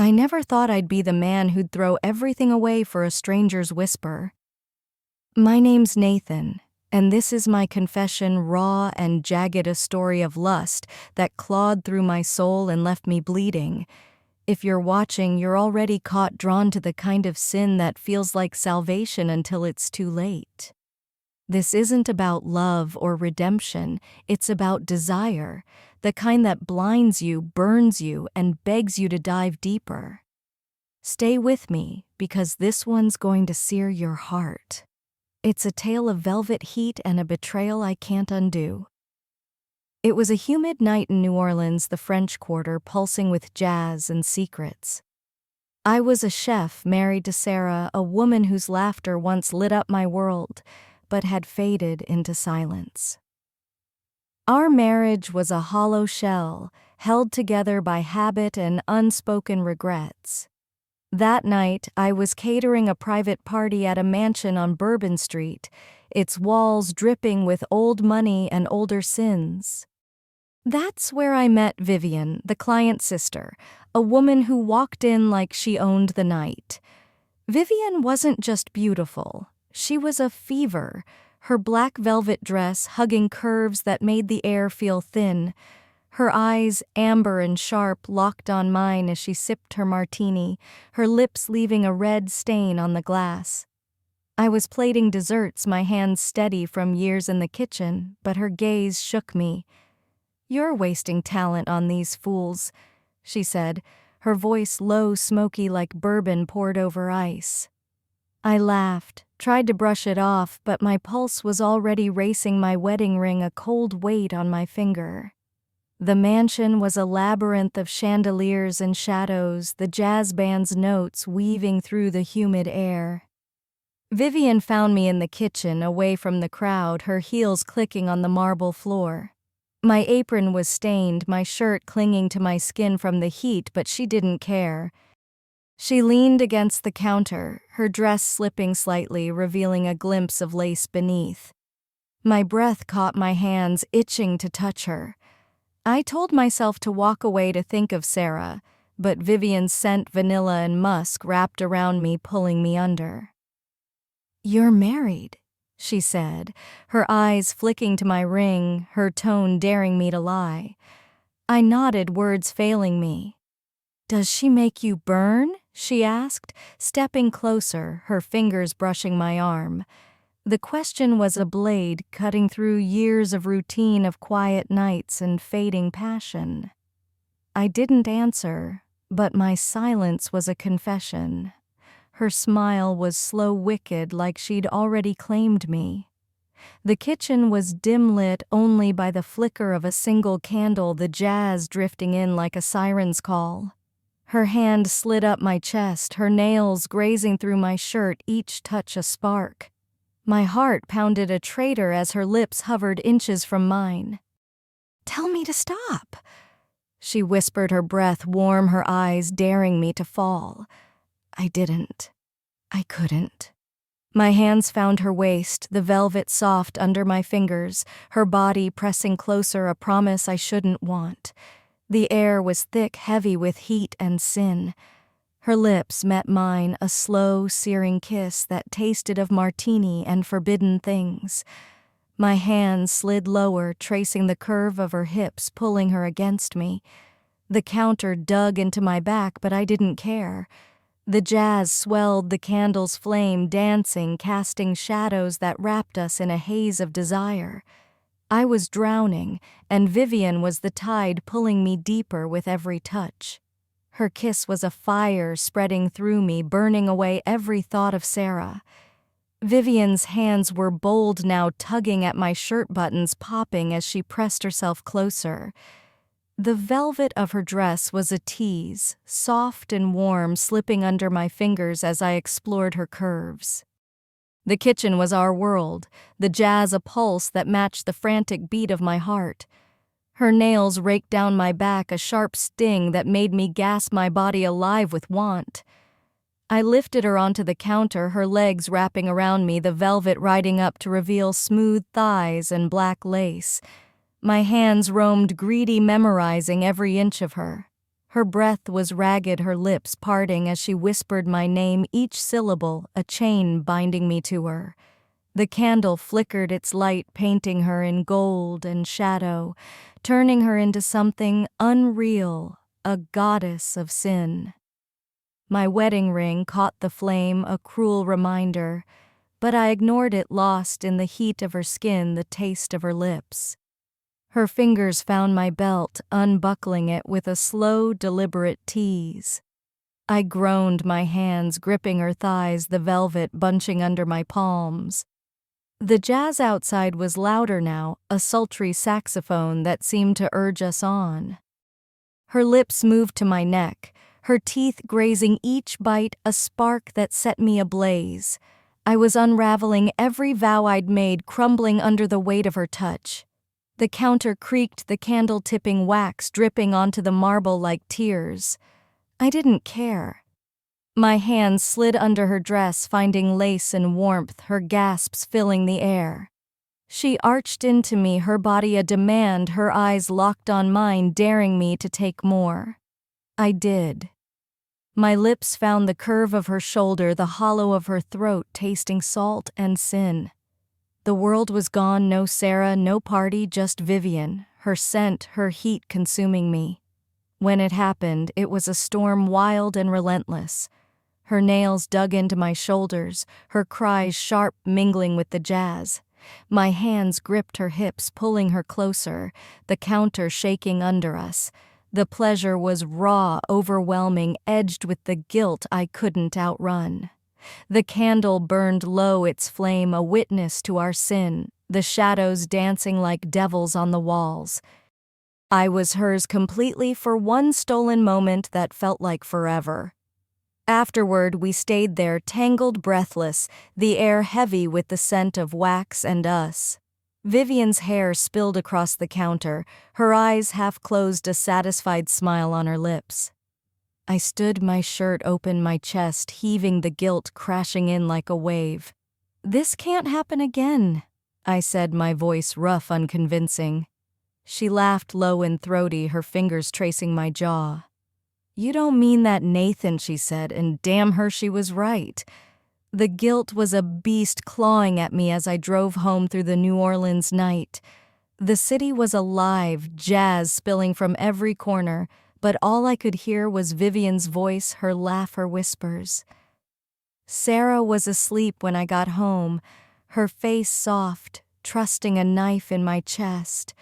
I never thought I'd be the man who'd throw everything away for a stranger's whisper. My name's Nathan, and this is my confession, raw and jagged, a story of lust that clawed through my soul and left me bleeding. If you're watching, you're already caught, drawn to the kind of sin that feels like salvation until it's too late. This isn't about love or redemption, it's about desire, the kind that blinds you, burns you, and begs you to dive deeper. Stay with me, because this one's going to sear your heart. It's a tale of velvet heat and a betrayal I can't undo. It was a humid night in New Orleans, the French Quarter, pulsing with jazz and secrets. I was a chef married to Sarah, a woman whose laughter once lit up my world, but had faded into silence. Our marriage was a hollow shell, held together by habit and unspoken regrets. That night, I was catering a private party at a mansion on Bourbon Street, its walls dripping with old money and older sins. That's where I met Vivian, the client's sister, a woman who walked in like she owned the night. Vivian wasn't just beautiful. She was a fever, her black velvet dress hugging curves that made the air feel thin. Her eyes, amber and sharp, locked on mine as she sipped her martini, her lips leaving a red stain on the glass. I was plating desserts, my hands steady from years in the kitchen, but her gaze shook me. "You're wasting talent on these fools," she said, her voice low, smoky like bourbon poured over ice. I laughed, tried to brush it off, but my pulse was already racing, my wedding ring a cold weight on my finger. The mansion was a labyrinth of chandeliers and shadows, the jazz band's notes weaving through the humid air. Vivian found me in the kitchen, away from the crowd, her heels clicking on the marble floor. My apron was stained, my shirt clinging to my skin from the heat, but she didn't care. She leaned against the counter, her dress slipping slightly, revealing a glimpse of lace beneath. My breath caught my hands, itching to touch her. I told myself to walk away, to think of Sarah, but Vivian's scent, vanilla and musk, wrapped around me, pulling me under. "You're married," she said, her eyes flicking to my ring, her tone daring me to lie. I nodded, words failing me. "Does she make you burn?" she asked, stepping closer, her fingers brushing my arm. The question was a blade cutting through years of routine, of quiet nights and fading passion. I didn't answer, but my silence was a confession. Her smile was slow, wicked, like she'd already claimed me. The kitchen was dim-lit only by the flicker of a single candle, the jazz drifting in like a siren's call. Her hand slid up my chest, her nails grazing through my shirt, each touch a spark. My heart pounded a traitor as her lips hovered inches from mine. "Tell me to stop," she whispered, her breath warm, her eyes daring me to fall. I didn't. I couldn't. My hands found her waist, the velvet soft under my fingers, her body pressing closer, a promise I shouldn't want. The air was thick, heavy with heat and sin. Her lips met mine, a slow, searing kiss that tasted of martini and forbidden things. My hands slid lower, tracing the curve of her hips, pulling her against me. The counter dug into my back, but I didn't care. The jazz swelled, the candles flame, dancing, casting shadows that wrapped us in a haze of desire. I was drowning, and Vivian was the tide pulling me deeper with every touch. Her kiss was a fire spreading through me, burning away every thought of Sarah. Vivian's hands were bold now, tugging at my shirt buttons, popping as she pressed herself closer. The velvet of her dress was a tease, soft and warm, slipping under my fingers as I explored her curves. The kitchen was our world, the jazz a pulse that matched the frantic beat of my heart. Her nails raked down my back, a sharp sting that made me gasp, my body alive with want. I lifted her onto the counter, her legs wrapping around me, the velvet riding up to reveal smooth thighs and black lace. My hands roamed greedy, memorizing every inch of her. Her breath was ragged, her lips parting as she whispered my name, each syllable a chain binding me to her. The candle flickered its light, painting her in gold and shadow, turning her into something unreal, a goddess of sin. My wedding ring caught the flame, a cruel reminder, but I ignored it, lost in the heat of her skin, the taste of her lips. Her fingers found my belt, unbuckling it with a slow, deliberate tease. I groaned, my hands gripping her thighs, the velvet bunching under my palms. The jazz outside was louder now, a sultry saxophone that seemed to urge us on. Her lips moved to my neck, her teeth grazing each bite, a spark that set me ablaze. I was unraveling every vow I'd made, crumbling under the weight of her touch. The counter creaked, the candle tipping, wax dripping onto the marble like tears. I didn't care. My hands slid under her dress, finding lace and warmth, her gasps filling the air. She arched into me, her body a demand, her eyes locked on mine, daring me to take more. I did. My lips found the curve of her shoulder, the hollow of her throat, tasting salt and sin. The world was gone, no Sarah, no party, just Vivian, her scent, her heat consuming me. When it happened, it was a storm, wild and relentless. Her nails dug into my shoulders, her cries sharp, mingling with the jazz. My hands gripped her hips, pulling her closer, the counter shaking under us. The pleasure was raw, overwhelming, edged with the guilt I couldn't outrun. The candle burned low, its flame a witness to our sin, the shadows dancing like devils on the walls. I was hers completely for one stolen moment that felt like forever. Afterward, we stayed there, tangled, breathless, the air heavy with the scent of wax and us. Vivian's hair spilled across the counter, her eyes half closed, a satisfied smile on her lips. I stood, my shirt open, my chest heaving, the guilt crashing in like a wave. "This can't happen again," I said, my voice rough, unconvincing. She laughed low and throaty, her fingers tracing my jaw. "You don't mean that, Nathan," she said, and damn her, she was right. The guilt was a beast clawing at me as I drove home through the New Orleans night. The city was alive, jazz spilling from every corner, but all I could hear was Vivian's voice, her laugh, her whispers. Sarah was asleep when I got home, her face soft, trusting a knife in my chest.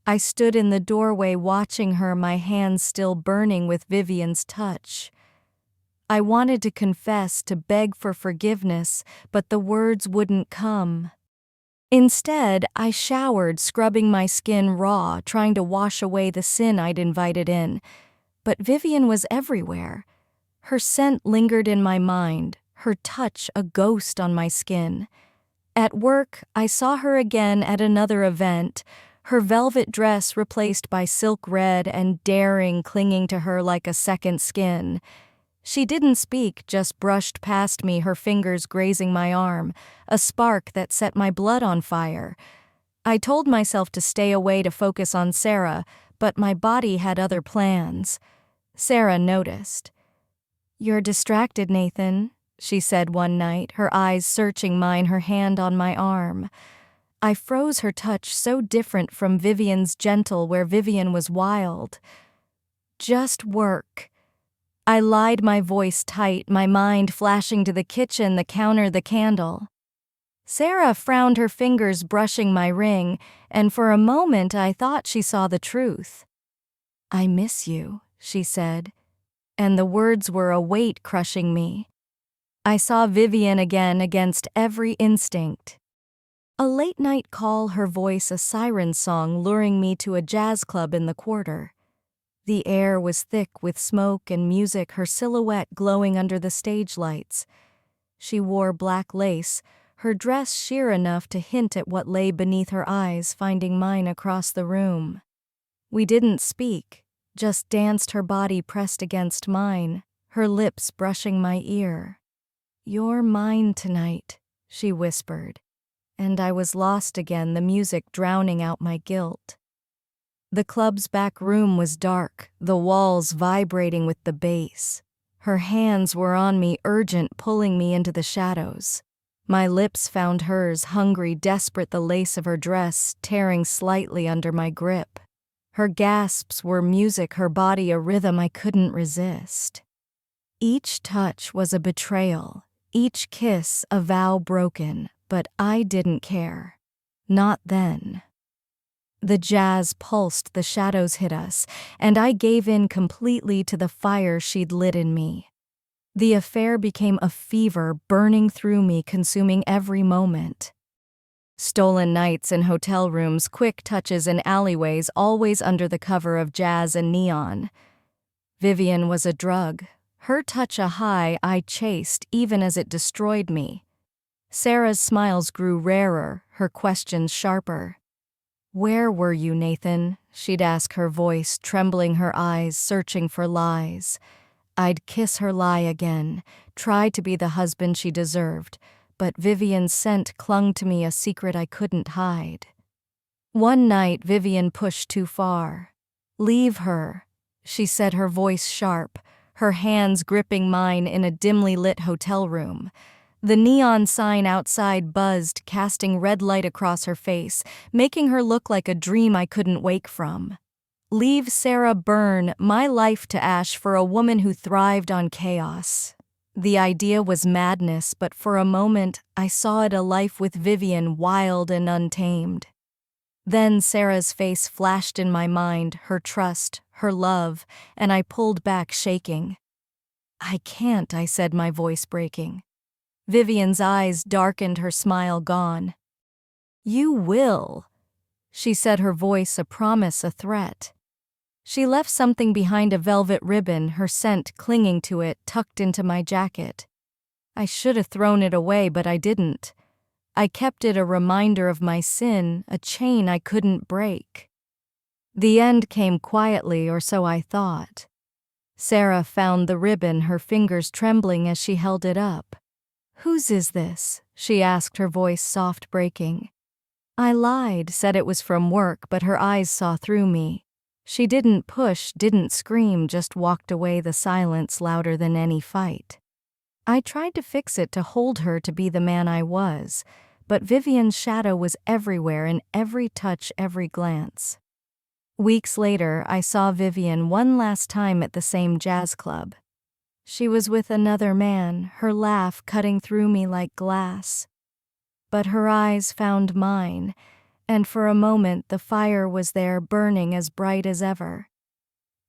I stood in the doorway watching her, my hands still burning with Vivian's touch. I wanted to confess, to beg for forgiveness, but the words wouldn't come. Instead, I showered, scrubbing my skin raw, trying to wash away the sin I'd invited in. But Vivian was everywhere. Her scent lingered in my mind, her touch a ghost on my skin. At work, I saw her again at another event, her velvet dress replaced by silk red and daring clinging to her like a second skin. She didn't speak, just brushed past me, her fingers grazing my arm, a spark that set my blood on fire. I told myself to stay away, to focus on Sarah, but my body had other plans. Sarah noticed. "You're distracted, Nathan," she said one night, her eyes searching mine, her hand on my arm. I froze, her touch so different from Vivian's, gentle where Vivian was wild. "Just work." I lied, my voice tight, my mind flashing to the kitchen, the counter, the candle. Sarah frowned, her fingers brushing my ring, and for a moment I thought she saw the truth. "I miss you," she said, and the words were a weight crushing me. I saw Vivian again, against every instinct. A late-night call, her voice a siren song luring me to a jazz club in the quarter. The air was thick with smoke and music, her silhouette glowing under the stage lights. She wore black lace, her dress sheer enough to hint at what lay beneath her eyes, finding mine across the room. We didn't speak, just danced, her body pressed against mine, her lips brushing my ear. "You're mine tonight," she whispered, and I was lost again, the music drowning out my guilt. The club's back room was dark, the walls vibrating with the bass. Her hands were on me, urgent, pulling me into the shadows. My lips found hers, hungry, desperate, the lace of her dress tearing slightly under my grip. Her gasps were music, her body a rhythm I couldn't resist. Each touch was a betrayal, each kiss a vow broken, but I didn't care. Not then. The jazz pulsed, the shadows hit us, and I gave in completely to the fire she'd lit in me. The affair became a fever burning through me, consuming every moment. Stolen nights in hotel rooms, quick touches in alleyways, always under the cover of jazz and neon. Vivian was a drug. Her touch a high I chased even as it destroyed me. Sarah's smiles grew rarer, her questions sharper. "Where were you, Nathan?" she'd ask, her voice trembling, her eyes searching for lies. I'd kiss her lie again, try to be the husband she deserved, but Vivian's scent clung to me, a secret I couldn't hide. One night, Vivian pushed too far. "Leave her," she said, her voice sharp, her hands gripping mine in a dimly lit hotel room. The neon sign outside buzzed, casting red light across her face, making her look like a dream I couldn't wake from. Leave Sarah, burn my life to ash for a woman who thrived on chaos. The idea was madness, but for a moment I saw it, a life with Vivian, wild and untamed. Then Sarah's face flashed in my mind, her trust, her love, and I pulled back, shaking. "I can't," I said, my voice breaking. Vivian's eyes darkened, her smile gone. "You will," she said, her voice a promise, a threat. She left something behind, a velvet ribbon, her scent clinging to it, tucked into my jacket. I should have thrown it away, but I didn't. I kept it, a reminder of my sin, a chain I couldn't break. The end came quietly, or so I thought. Sarah found the ribbon, her fingers trembling as she held it up. "Whose is this?" she asked, her voice soft, breaking. I lied, said it was from work, but her eyes saw through me. She didn't push, didn't scream, just walked away, the silence louder than any fight. I tried to fix it, to hold her, to be the man I was, but Vivian's shadow was everywhere, in every touch, every glance. Weeks later, I saw Vivian one last time at the same jazz club. She was with another man, her laugh cutting through me like glass. But her eyes found mine, and for a moment the fire was there, burning as bright as ever.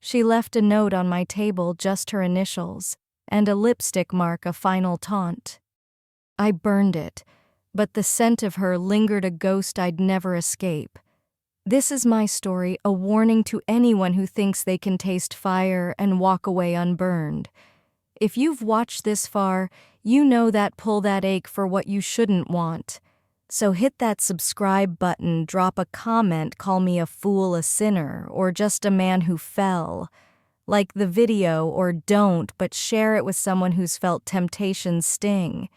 She left a note on my table, just her initials, and a lipstick mark, a final taunt. I burned it, but the scent of her lingered, a ghost I'd never escape. This is my story, a warning to anyone who thinks they can taste fire and walk away unburned. If you've watched this far, you know that pull, that ache for what you shouldn't want. So hit that subscribe button, drop a comment, call me a fool, a sinner, or just a man who fell. Like the video, or don't, but share it with someone who's felt temptation's sting.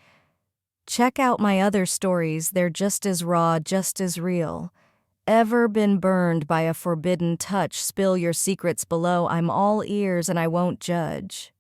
Check out my other stories, they're just as raw, just as real. Ever been burned by a forbidden touch? Spill your secrets below, I'm all ears and I won't judge.